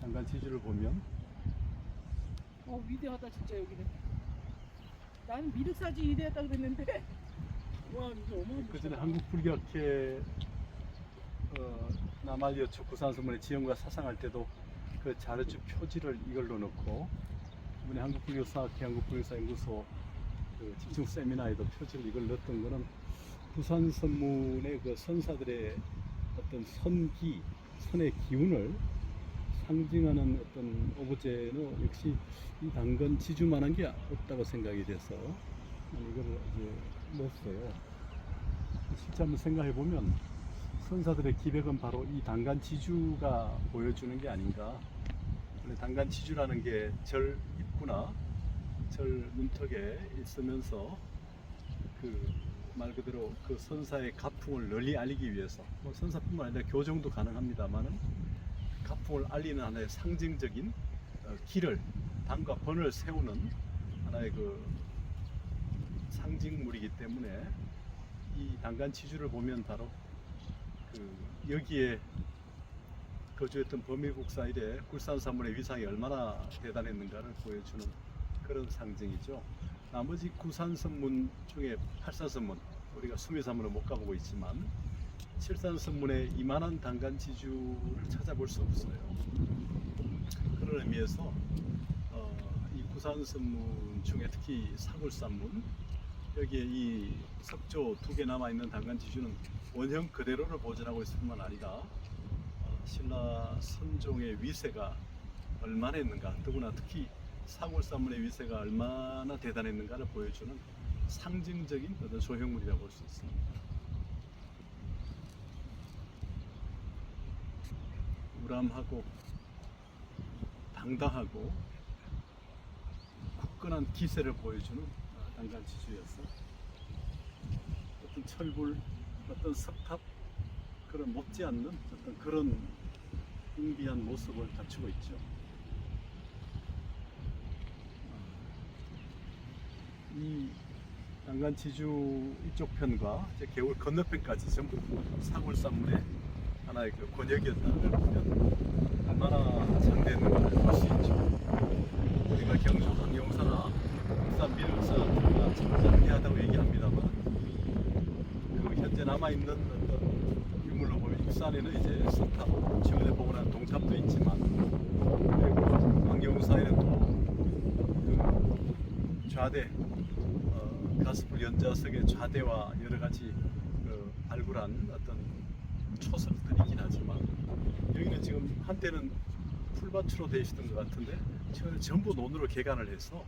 단간지주를 보면 위대하다 진짜 여기는. 나는 미륵사지 위대하다 그랬는데 와 이게 어마어마하다. 그 전에 한국불교학회 남한여초 구산선문의 지형과 사상할 때도 그 자료집 표지를 이걸로 넣고, 이번에 한국불교사학회 한국불교사연구소 그 집중 세미나에도 표지를 이걸 넣었던 거는 구산선문의 그 선사들의 어떤 선기, 선의 기운을 상징하는 어떤 오브제는 역시 이 단간지주만한 게 없다고 생각이 돼서 이걸 이제 넣었어요. 실제 한번 생각해 보면 선사들의 기백은 바로 이 단간지주가 보여주는 게 아닌가. 원래 단간지주라는 게 절 입구나 절 문턱에 있으면서 그 말 그대로 그 선사의 가풍을 널리 알리기 위해서, 뭐 선사뿐만 아니라 교정도 가능합니다만은 가풍을 알리는 하나의 상징적인 길을, 단과 번을 세우는 하나의 그 상징물이기 때문에 이 단간지주를 보면 바로 그 여기에 거주했던 범위국사 이래 굴산산문의 위상이 얼마나 대단했는가를 보여주는 그런 상징이죠. 나머지 구산선문 중에 팔산선문, 우리가 수미산문을 못 가보고 있지만 칠산선문에 이만한 단간지주를 찾아볼 수 없어요. 그런 의미에서 이 구산선문 중에 특히 사굴산문, 여기에 이 석조 2개 남아있는 단간지주는 원형 그대로를 보존하고 있을 뿐만 아니라 신라 선종의 위세가 얼마나 했는가, 더구나 특히 사굴산문의 위세가 얼마나 대단했는가를 보여주는 상징적인 어떤 조형물이라고 볼 수 있습니다. 우람하고 당당하고 굳건한 기세를 보여주는 단간지주였어. 어떤 철불, 어떤 석탑, 그런 못지않는 어떤 그런 웅비한 모습을 갖추고 있죠. 이 단간지주 이쪽 편과 이제 개울 건너편까지 전부 사굴산문의 하나의 그 권역이었다는 걸 보면 얼마나 장대했는가를 볼 수 있죠. 우리가 경주 황룡사나 부산 미륵사가 참 장대하다고 얘기합니다만, 그 현재 남아있는 어떤 유물로 보면 익산에는 이제 석탑, 최근에 복원한 동탑도 있지만, 그리고 황룡사에는 또그 좌대, 가스불 연자석의 좌대와 여러 가지 그 발굴한 어떤 초석들이긴 하지만, 여기는 지금 한때는 풀밭으로 되어 있었던 것 같은데 지금 전부 논으로 개간을 해서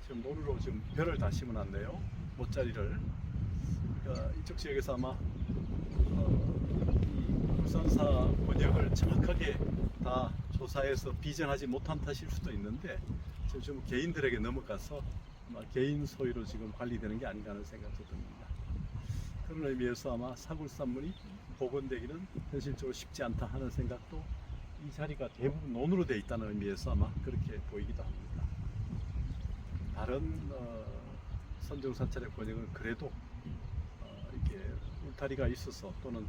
지금 논으로 지금 벼를 다 심어놨네요. 못자리를. 그러니까 이쪽 지역에서 아마 이 불산사 권역을 정확하게 다 조사해서 비전하지 못한 탓일 수도 있는데, 지금 개인들에게 넘어가서 개인 소유로 지금 관리되는 게 아닌가 하는 생각도 듭니다. 그런 의미에서 아마 사굴산문이 복원되기는 현실적으로 쉽지 않다 하는 생각도, 이 자리가 대부분 논으로 되어 있다는 의미에서 아마 그렇게 보이기도 합니다. 다른 선종사찰의 권역은 그래도 이렇게 울타리가 있어서 또는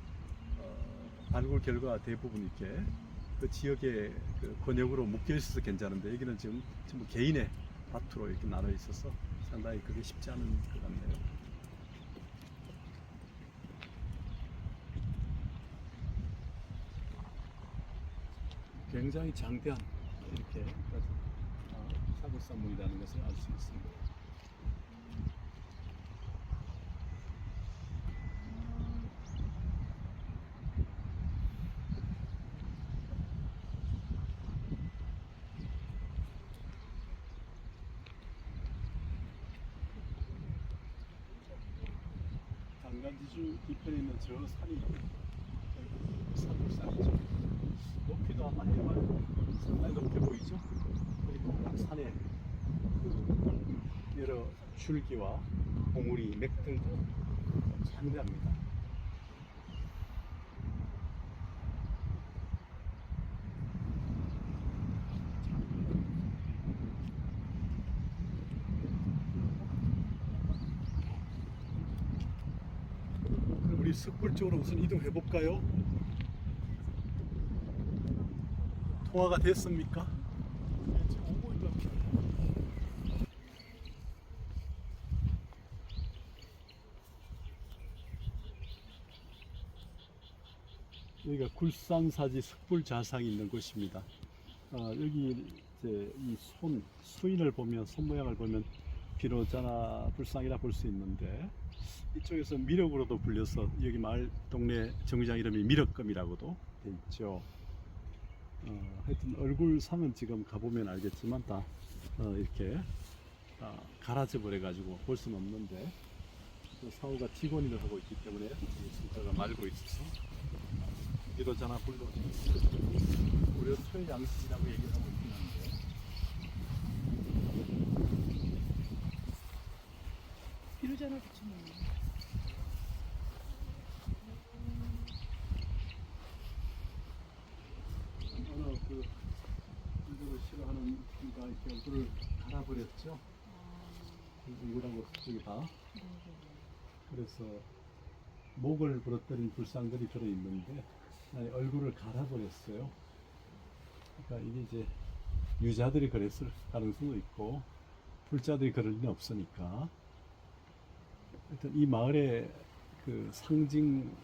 발굴 결과 대부분 이렇게 그 지역의 그 권역으로 묶여 있어서 괜찮은데, 여기는 지금 전부 개인의 밭으로 이렇게 나눠 있어서 상당히 그게 쉽지 않은 것 같네요. 굉장히 장대한 이렇게 사굴산문이라는 것을 알 수 있습니다. 단간지주 뒤편에 있는 저 산이 사굴산이죠. 높이도 아마 해발 상당히 높게 보이죠. 그리고 각 산에 그 여러 줄기와 봉우리, 맥들도 장대합니다. 우리 석불 쪽으로 우선 이동해 볼까요? 통화가 됐습니까? 네, 지금 오고 있답니다. 여기가 굴산사지 석불자상이 있는 곳입니다. 여기 이제 이 수인을 보면, 손 모양을 보면 비로자나 불상이라 볼 수 있는데, 이쪽에서 미륵으로도 불려서 여기 마을 동네 정류장 이름이 미륵금이라고도 돼 있죠. 하여튼 얼굴상은 지금 가보면 알겠지만 다 이렇게 갈아져 버려 가지고 볼 수는 없는데, 사후가 직원일을 하고 있기 때문에 이 손가락을 말고 있어서 비로자나 불로 우리가 소양식이라고 얘기를 하고 있긴 한데, 비로자나 붙이면 어느 이거를 싫어하는 이가 이렇게 얼굴을 갈아버렸죠. 얼굴하고 저기 다. 그래서 목을 부러뜨린 불상들이 들어 있는데 얼굴을 갈아버렸어요. 그러니까 이게 이제 유자들이 그랬을 가능성도 있고 불자들이 그럴 리는 없으니까. 하여튼 이 마을의 그 상징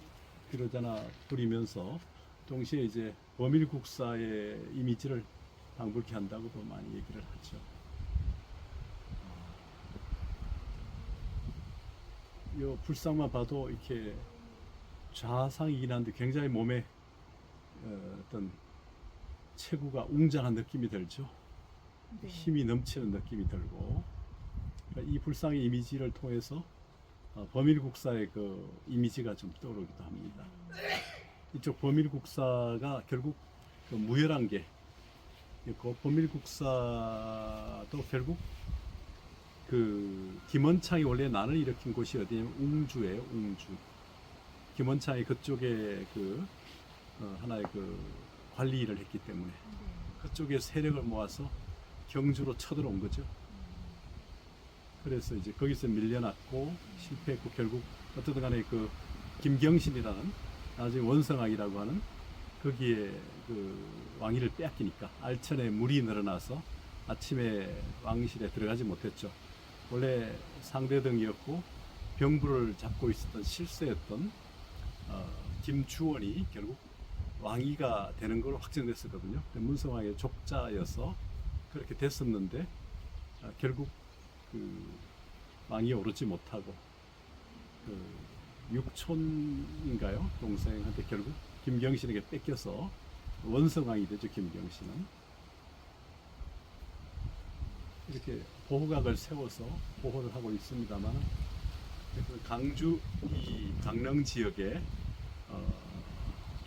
비로자나 부리면서 동시에 이제 범일국사의 이미지를 방불케 한다고도 많이 얘기를 하죠. 이 불상만 봐도 이렇게 좌상이긴 한데 굉장히 몸에 어떤 체구가 웅장한 느낌이 들죠. 네. 힘이 넘치는 느낌이 들고, 그러니까 이 불상의 이미지를 통해서 범일국사의 그 이미지가 좀 떠오르기도 합니다. 이쪽 범일국사가 결국 그 무혈한 게 있고, 범일국사도 결국 그 김원창이 원래 난을 일으킨 곳이 어디냐면 웅주예요. 웅주. 김원창이 그쪽에 그 하나의 그 관리 일을 했기 때문에 그쪽에 세력을 모아서 경주로 쳐들어온 거죠. 그래서 이제 거기서 밀려났고 실패했고, 결국 어떻든 간에 그 김경신이라는 나중에 원성왕이라고 하는 거기에 그 왕위를 빼앗기니까 알천에 물이 늘어나서 아침에 왕실에 들어가지 못했죠. 원래 상대등이었고 병부를 잡고 있었던 실세였던 김주원이 결국 왕위가 되는 걸로 확정됐었거든요. 문성왕의 족자여서 그렇게 됐었는데 결국 그 왕위에 오르지 못하고 그 육촌인가요? 동생한테 결국 김경신에게 뺏겨서 원성왕이 되죠. 김경신은 이렇게 보호각을 세워서 보호를 하고 있습니다만, 강주 이 강릉 지역에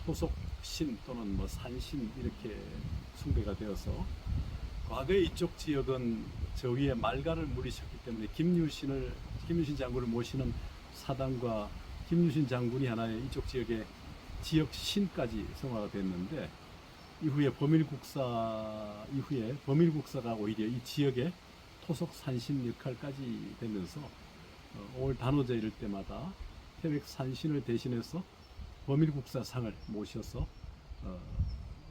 토속신 또는 뭐 산신 이렇게 숭배가 되어서, 과거에 이쪽 지역은 저 위에 말가를 물리셨기 때문에 김유신 장군을 모시는 사당과 김유신 장군이 하나의 이쪽 지역의 지역 신까지 성화가 됐는데, 이후에 범일국사가 오히려 이 지역의 토속 산신 역할까지 되면서 올 단오제 이럴 때마다 태백 산신을 대신해서 범일국사상을 모셔서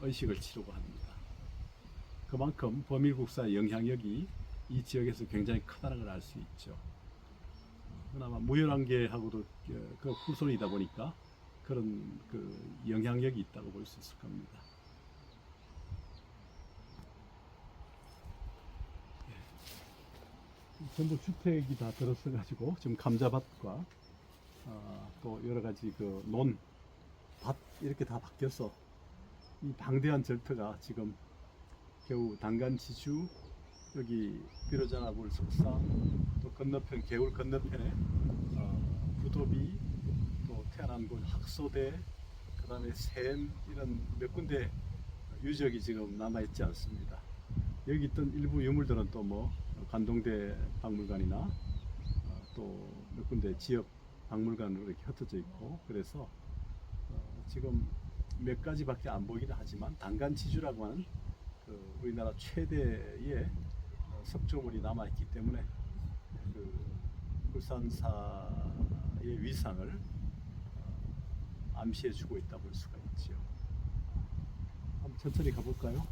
의식을 치르고 합니다. 그만큼 범일국사의 영향력이 이 지역에서 굉장히 크다는 걸 알 수 있죠. 그나마 무열한계하고도 그 후손이다 보니까 그런 그 영향력이 있다고 볼 수 있을 겁니다. 전부 주택이 다 들어서 가지고 지금 감자밭과 또 여러 가지 그 밭 이렇게 다 바뀌어서 이 방대한 절터가 지금 겨우 단간지주, 여기 비로자나불 석상, 또 건너편 개울 건너편에 부도비, 또 태어난 곳 학소대, 그 다음에 샘, 이런 몇 군데 유적이 지금 남아있지 않습니다. 여기 있던 일부 유물들은 또 뭐 관동대 박물관이나 또 몇 군데 지역 박물관으로 이렇게 흩어져 있고, 그래서 지금 몇 가지밖에 안 보이긴 하지만 단간지주라고 하는 그 우리나라 최대의 석조물이 남아있기 때문에 그 불산사의 위상을 암시해주고 있다 볼 수가 있죠. 한번 천천히 가볼까요?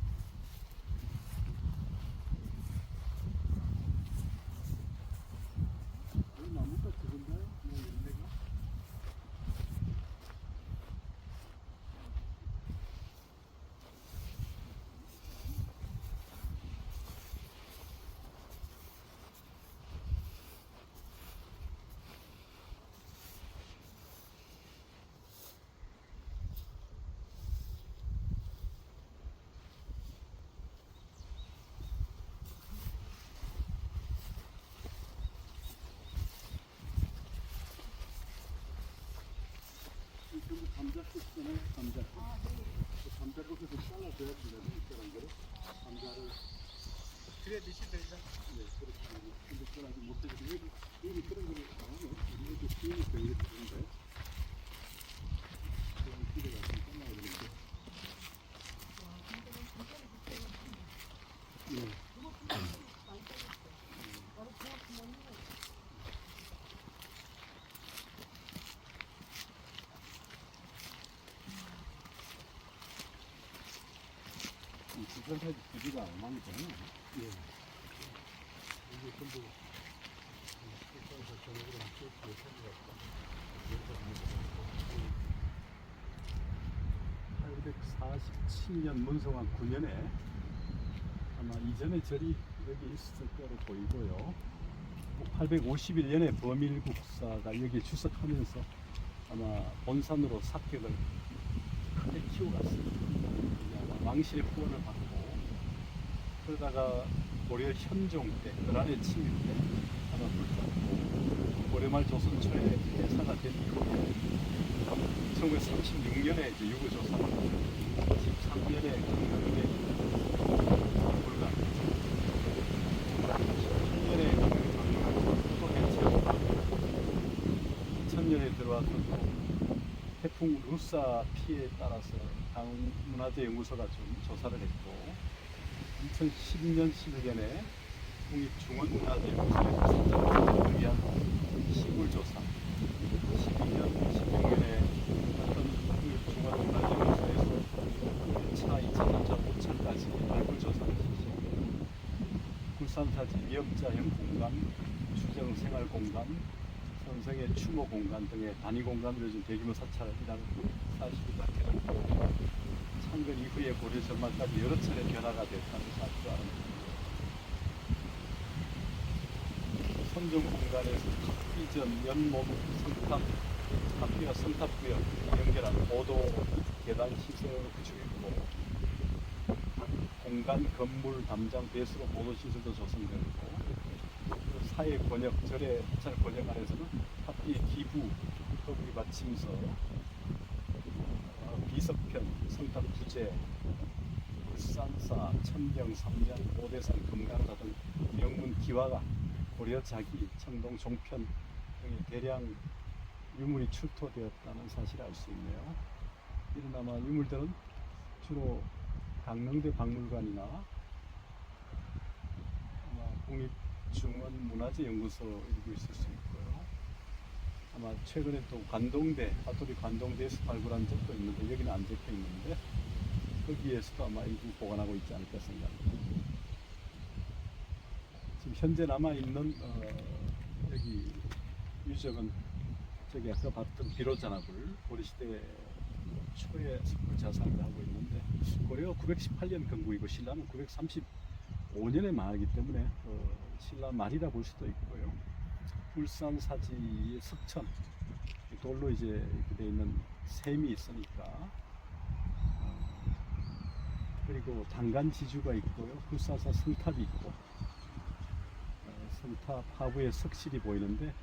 이것을 잘라줘야 됩니다. 이 사람들은 감자를 그래 드시면 되죠. 네, 그렇게 하면 근데 그걸 아직 못 해주고 여기 그런 거를 나오면 이렇게 키우니까 이렇게 되는데 그런 기대가 좀 끝나야 되는데 네. 이 주변까지 길이가 엉망이잖아요. 예. 이게 전부 847년 문성왕 9년에 아마 이전에 절이 여기 있었을 거로 보이고요. 851년에 범일국사가 여기에 주석하면서 아마 본산으로 삭격을 크게 키워갔습니다. 아마 왕실의 후원을 받고 그러다가 고려 현종 때, 그란의 침입 때 아마 불탔고 고려말 조선초에 해사가 된 이후에 1936년에 이제 유구조사 13년에 강릉에 불가 10년에 강릉 해체하고 2000년에 들어와서 태풍 루사 피해에 따라서 강문화재연구소가 좀 조사를 했고 2010년 11년에 국립중원문화재연구소에서 선정을 위한 시굴조사 12년 16년에 어떤 국립중원문화재연구소에서 1차, 2차, 3차, 5차까지 발굴조사를 실시했고 굴산사지 위협자형 공간, 추정생활공간, 선성의 추모 공간 등의 단위 공간으로 요즘 대규모 사찰이라는 사실이 밝혀졌고 창건 이후에 고려 전말까지 여러 차례 변화가 됐다는 사실도 알아냈습니다. 선종 공간에서 탑비전, 연못, 성탑, 탑비와 성탑구역 연결한 보도 계단 시설을 구축했고 공간 건물 담장 배수로 보도 시설도 조성되고 사회 권역, 절의 사찰 권역 안에서는 탑비의 기부, 거북이 받침서, 비석편, 성탑 부재, 불산사, 천경, 삼년, 오대산, 금강사 등 명문 기와가 고려 자기, 청동, 종편 등의 대량 유물이 출토되었다는 사실을 알 수 있네요. 이런 아마 유물들은 주로 강릉대 박물관이나 아마 국립중원문화재연구소 이러고 있을 수 있고요. 아마 최근에 또 관동대, 화토리 관동대에서 발굴한 적도 있는데 여기는 안 적혀 있는데 거기에서도 아마 일부 보관하고 있지 않을까 생각합니다. 지금 현재 남아있는 여기 유적은 저기 아까 봤던 비로자나불 고려시대 초의 석굴 자산을 하고 있는데 고려가 918년 건국이고 신라는 935년에 망하기 때문에 신라 말이라 볼 수도 있고요. 울산사지의 석천 돌로 이제 이렇게 돼 있는 샘이 있으니까 그리고 단간지주가 있고요. 불사사 성탑이 있고 성탑 하부에 석실이 보이는데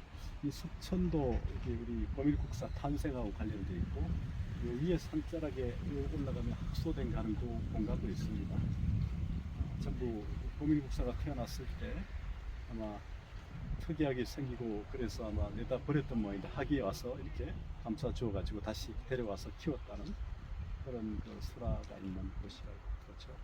이 석천도 우리 범일국사 탄생하고 관련되어 있고 요 위에 산자락에 올라가면 학소된 가는 공간도 있습니다. 전부 범일국사가 태어났을 때 아마 특이하게 생기고 그래서 아마 내다 버렸던 모양인데 하기에 와서 이렇게 감싸 주어 가지고 다시 데려와서 키웠다는 그런 그 설화가 있는 곳이라고 그렇죠.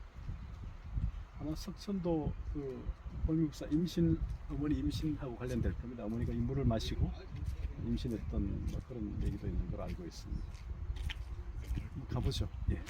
아마 석천도 그 범일국사 임신 어머니 임신하고 관련될 겁니다. 어머니가 이 물을 마시고 임신했던 뭐 그런 얘기도 있는 걸 알고 있습니다. 한번 가보죠. 예.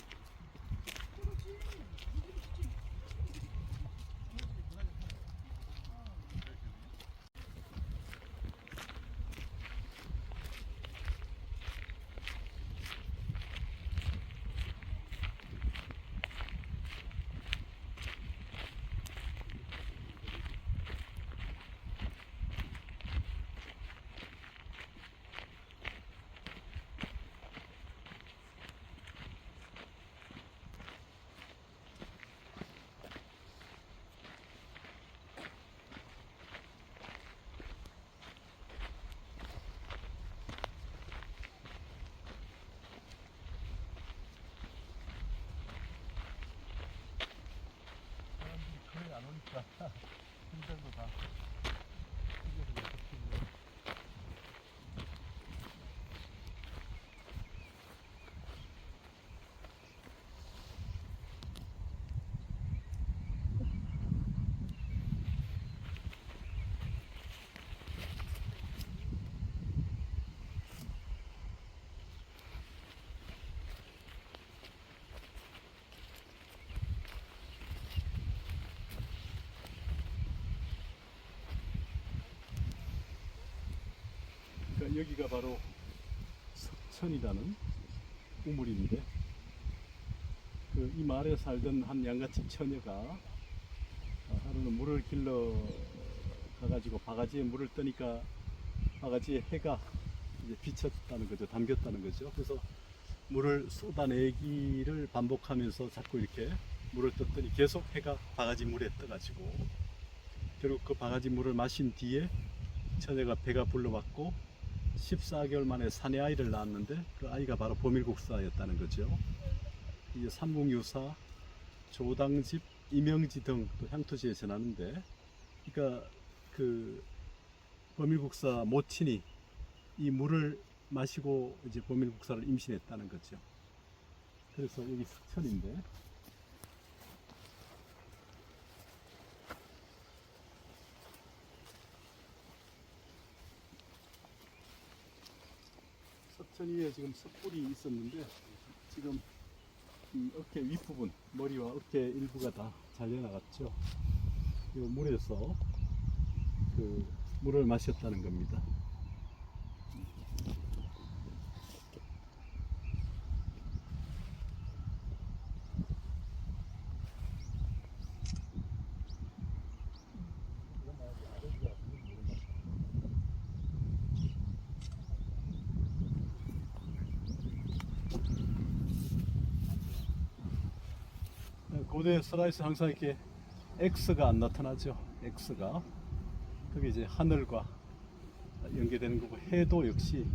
보니까 힘들도 다 해결이 됐군요. 그러니까 여기가 바로 석천이라는 우물인데 이 마을에 살던 한 양가집 처녀가 하루는 물을 길러 가가지고 바가지에 물을 떠니까 바가지에 해가 이제 비쳤다는 거죠. 담겼다는 거죠. 그래서 물을 쏟아내기를 반복하면서 자꾸 이렇게 물을 떴더니 계속 해가 바가지 물에 떠가지고 결국 그 바가지 물을 마신 뒤에 처녀가 배가 불러왔고 14개월 만에 사내 아이를 낳았는데 그 아이가 바로 보밀국사였다는 거죠. 이제 삼국유사, 조당집, 이명지 등 또 향토지에 전하는데, 그러니까 그 보밀국사 모친이 이 물을 마시고 이제 보밀국사를 임신했다는 거죠. 그래서 여기 석천인데. 석천 위에 지금 석불이 있었는데 지금 이 어깨 윗부분, 머리와 어깨 일부가 다 잘려나갔죠. 이 물에서 그 물을 마셨다는 겁니다. 고대 슬라이스 항상 이렇게 X가 안 나타나죠. X가 그게 이제 하늘과 연계되는 거고, 해도 역시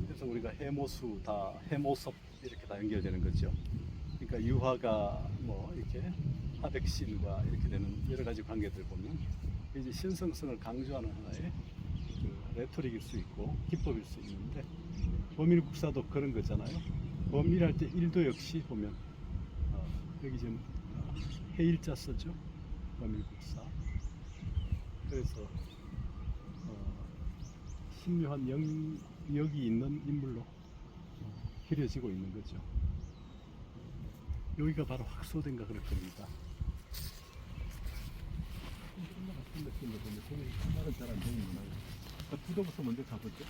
그래서 우리가 해모수 다 해모섭 이렇게 다 연결되는 거죠. 그러니까 유화가 뭐 이렇게 하백신과 이렇게 되는 여러 가지 관계들 보면 이제 신성성을 강조하는 하나의 그 레토릭일 수 있고 기법일 수 있는데, 범일국사도 그런 거잖아요. 범일할 때 일도 역시 보면 여기 지금 해일자 쓰죠. 범일국사. 그래서 신묘한 영역이 있는 인물로 그려지고 있는 거죠. 여기가 바로 확소된가 그럴 겁니다. 같은 느낌으로 보면 거기 말은 잘 안 되는구나. 부도부터 먼저 가보죠.